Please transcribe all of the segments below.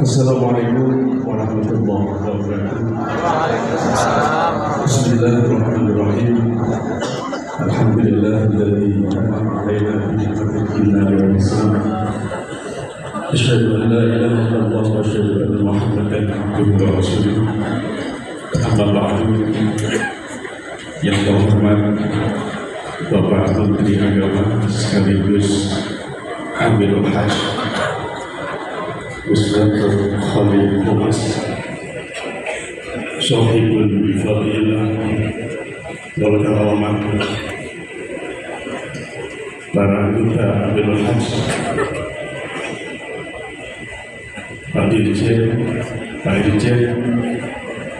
Assalamualaikum warahmatullahi wabarakatuh. Bismillahirrahmanirrahim. Alhamdulillahilladzi an'ama 'alaina bi ni'matil iman wal Islam. Asyhadu an la ilaha illallah wa asyhadu anna Muhammadan abduhu wa rasuluh. Amma ba'du. Yang terhormat Bapak Menteri Agama sekaligus Amirul Hajj Ustaz Khalil Humas, Sohibul Fadilah wal Karamah, para anggota Amirul Hajj, Pak Dirjen,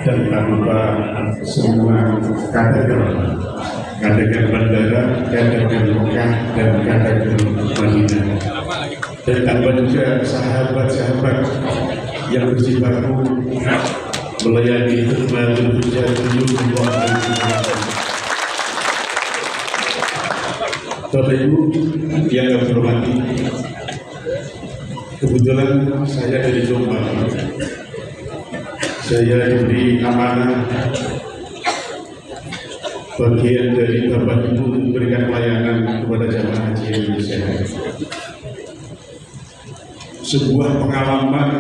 dan tanpa semua kader bandara, kader Mekah, dan kader Madinah, dan tanpa juga sahabat-sahabat yang berjibaku melayani khidmatul hujjah Bapak Ibu yang kami hormati, kebetulan saya dari Jombang. Saya diberi amanah bagian dari Bapak Ibu untuk memberikan pelayanan kepada jamaah haji Indonesia. Sebuah pengalaman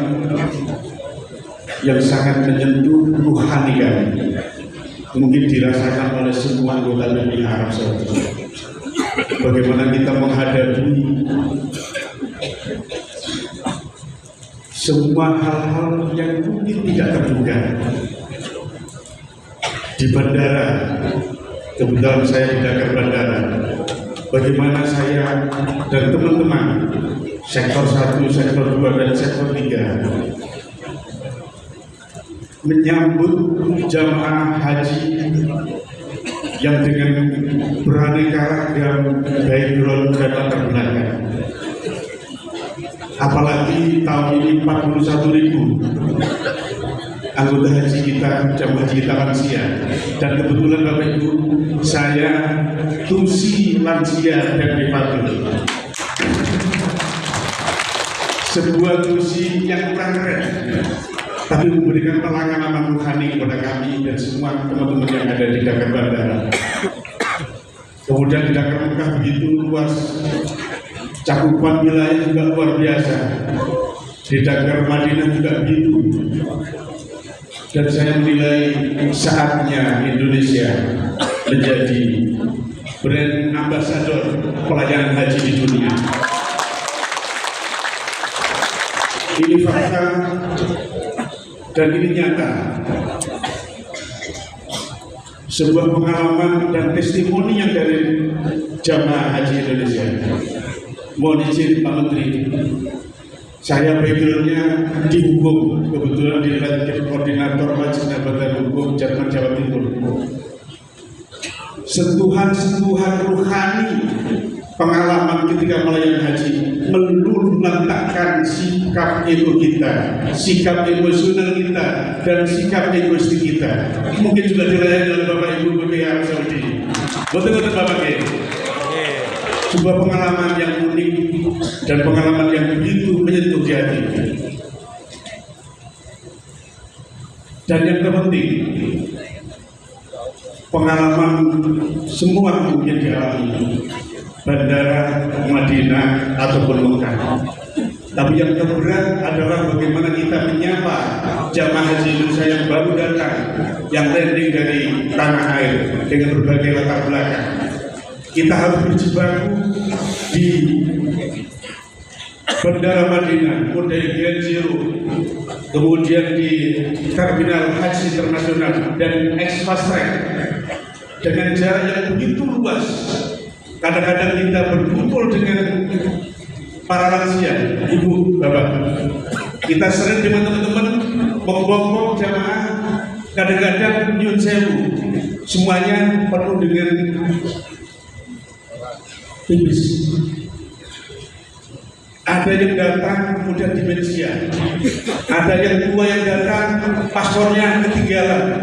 yang sangat menyentuh ruhani kami, mungkin dirasakan oleh semua anggota PMI Arab Saudi. Bagaimana kita menghadapi semua hal-hal yang mungkin tidak terduga di bandara. Kebetulan saya di Dakar Bandara. Bagaimana saya dan teman-teman sektor 1, sektor 2, dan sektor 3 menyambut jamaah haji yang dengan beraneka ragam background dan latar belakang. Apalagi tahun ini 41.000 anggota haji kita, jamaah haji kita lansia, dan kebetulan Bapak Ibu saya tusi lansia dan difatul. Sebuah tusi yang kurang keren, tapi memberikan pelayanan rohani kepada kami dan semua teman-teman yang ada di Dakar Bandara. Kemudian di Dakar Mekah begitu luas, cakupan wilayah juga luar biasa. Di Dakar Madinah juga begitu. Dan saya menilai saatnya Indonesia menjadi brand ambasador pelayanan haji di dunia. Ini fakta dan ini nyata. Sebuah pengalaman dan testimoni yang dari jamaah haji Indonesia. Mohon izin Pak Menteri, saya backgroundnya di hukum, kebetulan di koordinator Majelis Badan Hukum Jerman Jawa Timur. Sentuhan-sentuhan ruhani pengalaman ketika melayani haji melunakkan sikap ego kita, sikap emosional kita, dan sikap egoistik kita. Mungkin juga dilayani oleh Bapak Ibu PMI Arab Saudi. Betul-betul Bapak Ibu. Sebuah pengalaman yang unik dan pengalaman yang begitu menyentuh di hati. Dan yang terpenting, pengalaman semua mungkin dialami bandara Madinah ataupun Mekah. Tapi yang terberat adalah bagaimana kita menyapa jamaah haji Indonesia yang baru datang, yang landing dari tanah air dengan berbagai latar belakang. Kita harus berjibaku di Bandara Madinah, kemudian di Grand Zero, kemudian di Terminal Haji Internasional dan Ex-Fast Track dengan jarak yang begitu luas. Kadang-kadang kita berkumpul dengan para lansia, ibu, bapak. Kita sering dengan teman-teman membongkong jamaah, kadang-kadang nyun sewu, semuanya penuh dengan tipis. Ada yang datang kemudian demensia, ada yang tua yang datang paspornya ketinggalan,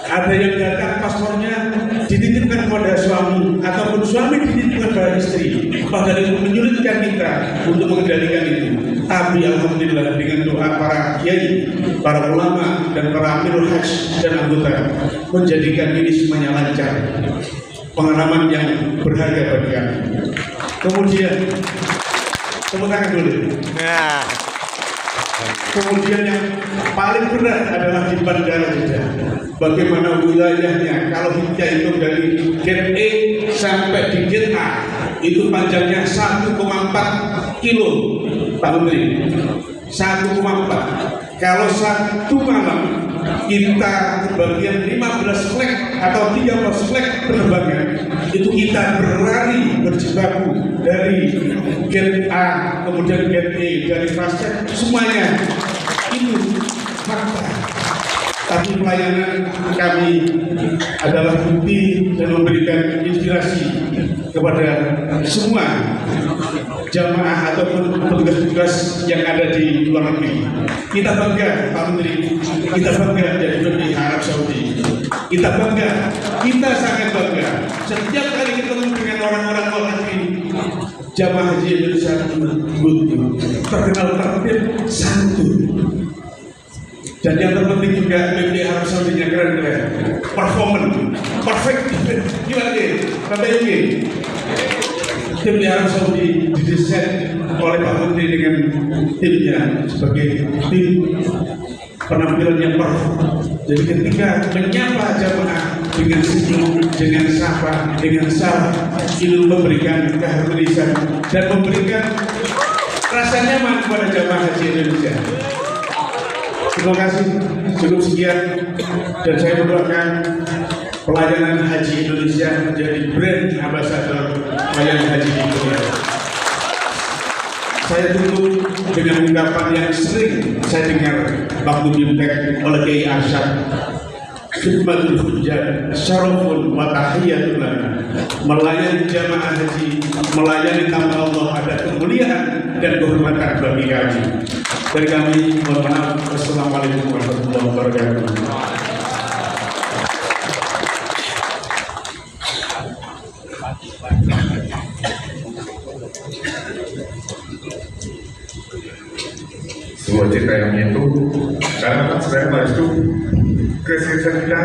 ada yang datang paspornya dititipkan kepada suami ataupun suami dititipkan kepada istri, padahal itu menyulitkan kita untuk mengendalikan itu. Tapi alhamdulillah dengan doa para kiai, para ulama dan para amirul hajj dan anggota menjadikan ini semuanya lancar. Pengalaman yang berharga bagi kami. Kemudian tepuk tangan dulu. Kemudian yang paling berat adalah di Bandara Jeddah. Bagaimana wilayahnya? Kalau kita hitung dari gate E sampai di gate A itu panjangnya 1,4 kilo, Pak Menteri. 1,4. Kalau satu malam kita bagian 15 flag atau 13 flag penerbangan itu kita berlari berjibaku dari gate A kemudian gate E dari fast semuanya itu fakta. Tapi pelayanan kami adalah bukti dan memberikan inspirasi kepada semua jamaah ataupun petugas-petugas yang ada di luar negeri. Kita bangga, Pak Menteri, kita bangga dari Arab Saudi. Kita bangga, kita sangat bangga. Setiap kali ketemu dengan orang-orang luar negeri, jamaah haji Indonesia terkenal tertib, santun. Dan yang terpenting juga BPI Arab Saudi nya keren-keren, performance, perfect. Gimana deh, Bapak Ibu? BPI Arab Saudi didesain oleh Pak Menteri dengan timnya sebagai tim penampilan yang perfect. Jadi ketika menyapa jamaah dengan senyum, dengan sapa, dengan salam, itu memberikan keharmonisan dan memberikan rasa nyaman kepada jamaah haji Indonesia. Terima kasih, cukup sekian, dan saya mendoakan pelayanan haji Indonesia menjadi brand ambassador pelayanan haji Indonesia. Saya tutup dengan ungkapan yang sering saya dengar waktu diimpek oleh Kiai Arsyad. Khidmatul hujjah syarafun wa tahiyatul lana. Melayani jamaah haji, melayani tamu Allah ada kemuliaan dan kehormatan bagi kami. Dari kami, mohon maaf. Wassalamualaikum warahmatullahi wabarakatuh. Sebuah cerita yang itu, karena saya masuk ke sisa kita.